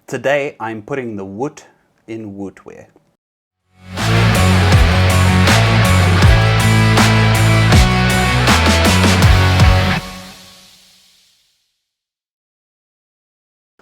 Today I'm putting the woot in Wootware.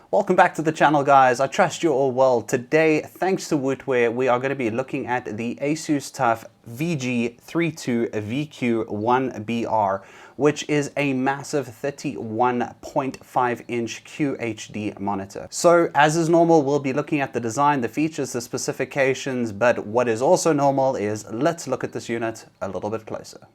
Welcome back to the channel, guys. I trust you're all well. Today, thanks to Wootware, we are going to be looking at the ASUS TUF VG32VQ1BR, which is a massive 31.5-inch QHD monitor. So, as is normal, we'll be looking at the design, the features, the specifications, but what is also normal is let's look at this unit a little bit closer.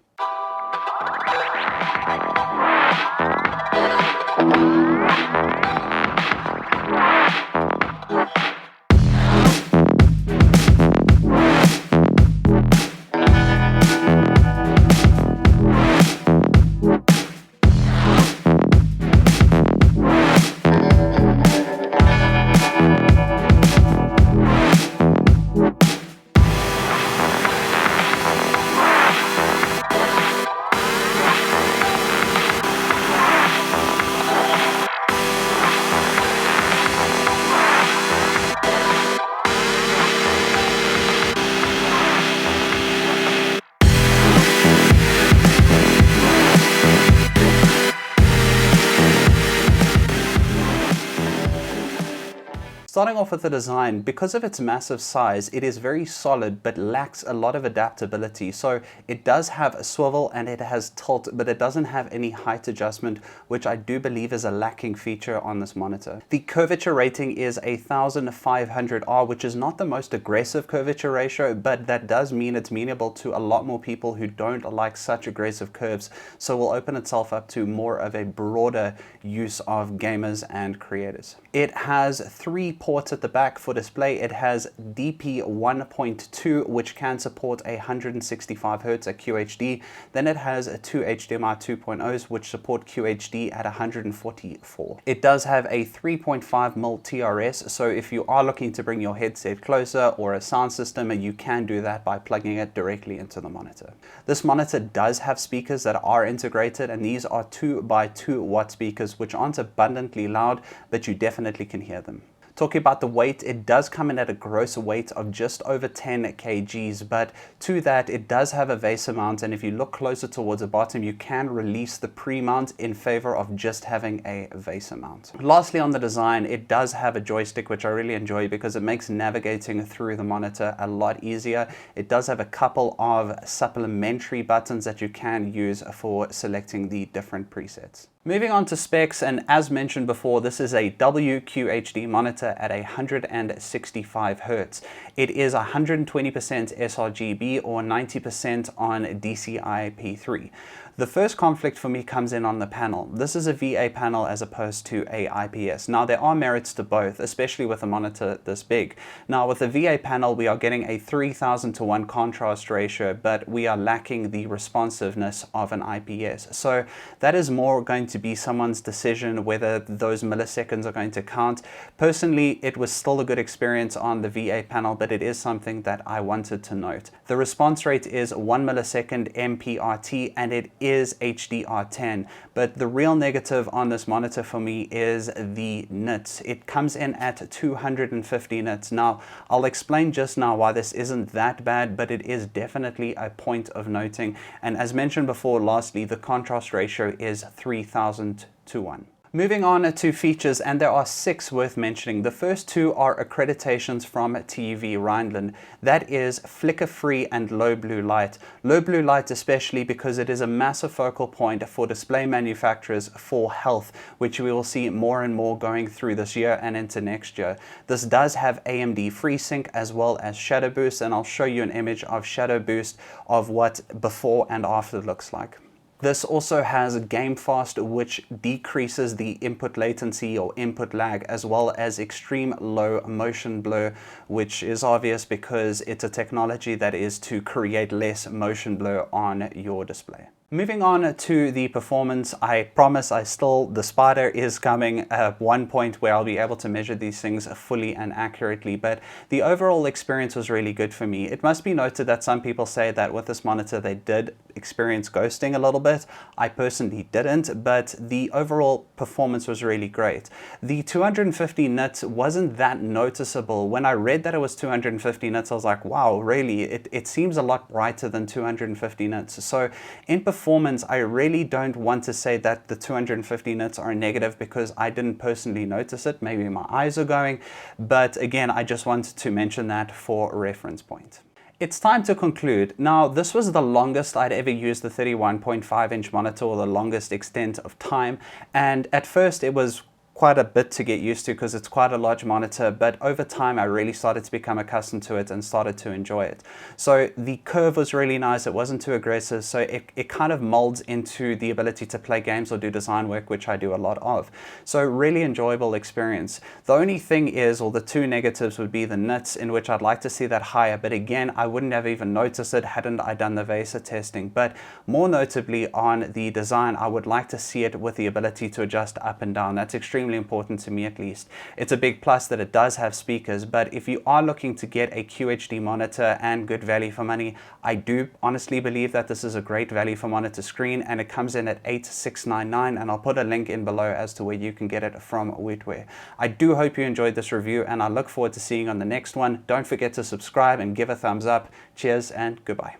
Starting off with the design, because of its massive size, it is very solid but lacks a lot of adaptability. So it does have a swivel and it has tilt, but it doesn't have any height adjustment, which I do believe is a lacking feature on this monitor. The curvature rating is a 1500R, which is not the most aggressive curvature ratio, but that does mean it's amenable to a lot more people who don't like such aggressive curves. So will open itself up to more of a broader use of gamers and creators. It has 3 ports at the back for display. It has DP 1.2, which can support 165 Hz at QHD. Then it has 2 HDMI 2.0s, which support QHD at 144. It does have a 3.5mm TRS, so if you are looking to bring your headset closer or a sound system, you can do that by plugging it directly into the monitor. This monitor does have speakers that are integrated, and these are 2x2 watt speakers, which aren't abundantly loud, but you definitely can hear them. Talking about the weight, it does come in at a gross weight of just over 10 kgs, but to that it does have a VESA mount, and if you look closer towards the bottom, you can release the pre-mount in favor of just having a VESA mount. Lastly, on the design, it does have a joystick, which I really enjoy because it makes navigating through the monitor a lot easier. It does have a couple of supplementary buttons that you can use for selecting the different presets. Moving on to specs, and as mentioned before, this is a WQHD monitor at 165 Hz. It is 120% sRGB or 90% on DCI-P3. The first conflict for me comes in on the panel. This is a VA panel as opposed to a IPS. Now, there are merits to both, especially with a monitor this big. Now, with the VA panel, we are getting a 3000:1 contrast ratio, but we are lacking the responsiveness of an IPS. So that is more going to be someone's decision whether those milliseconds are going to count. Personally, it was still a good experience on the VA panel, but it is something that I wanted to note. The response rate is 1 millisecond MPRT, and it is HDR10, but the real negative on this monitor for me is the nits. It comes in at 250 nits. Now, I'll explain just now why this isn't that bad, but it is definitely a point of noting. And as mentioned before, lastly, the contrast ratio is 3000:1. Moving on to features, and there are 6 worth mentioning. The first 2 are accreditations from TUV Rhineland. That is flicker-free and low blue light. Low blue light especially because it is a massive focal point for display manufacturers for health, which we will see more and more going through this year and into next year. This does have AMD FreeSync as well as Shadow Boost, and I'll show you an image of Shadow Boost of what before and after looks like. This also has Game Fast, which decreases the input latency or input lag, as well as extreme low motion blur, which is obvious because it's a technology that is to create less motion blur on your display. Moving on to the performance, I promise the spider is coming at one point where I'll be able to measure these things fully and accurately, but the overall experience was really good for me. It must be noted that some people say that with this monitor they did experience ghosting a little bit. I personally didn't, but the overall performance was really great. The 250 nits wasn't that noticeable. When I read that it was 250 nits, I was like, wow, really? It seems a lot brighter than 250 nits. So in performance, I really don't want to say that the 250 nits are negative because I didn't personally notice it. Maybe my eyes are going, but again, I just wanted to mention that for a reference point. It's time to conclude. Now, this was the longest I'd ever used the 31.5-inch monitor, or the longest extent of time, and at first it was quite a bit to get used to because it's quite a large monitor, but over time I really started to become accustomed to it and started to enjoy it. So the curve was really nice, it wasn't too aggressive, so it kind of molds into the ability to play games or do design work, which I do a lot of. So really enjoyable experience. The only thing is, or the two negatives would be the nits, in which I'd like to see that higher, but again, I wouldn't have even noticed it hadn't I done the VESA testing. But more notably on the design, I would like to see it with the ability to adjust up and down. That's extremely important to me, at least. It's a big plus that it does have speakers, but if you are looking to get a QHD monitor and good value for money, I do honestly believe that this is a great value for monitor screen, and it comes in at 8699, and I'll put a link in below as to where you can get it from Wootware. I do hope you enjoyed this review, and I look forward to seeing you on the next one. Don't forget to subscribe and give a thumbs up. Cheers and goodbye.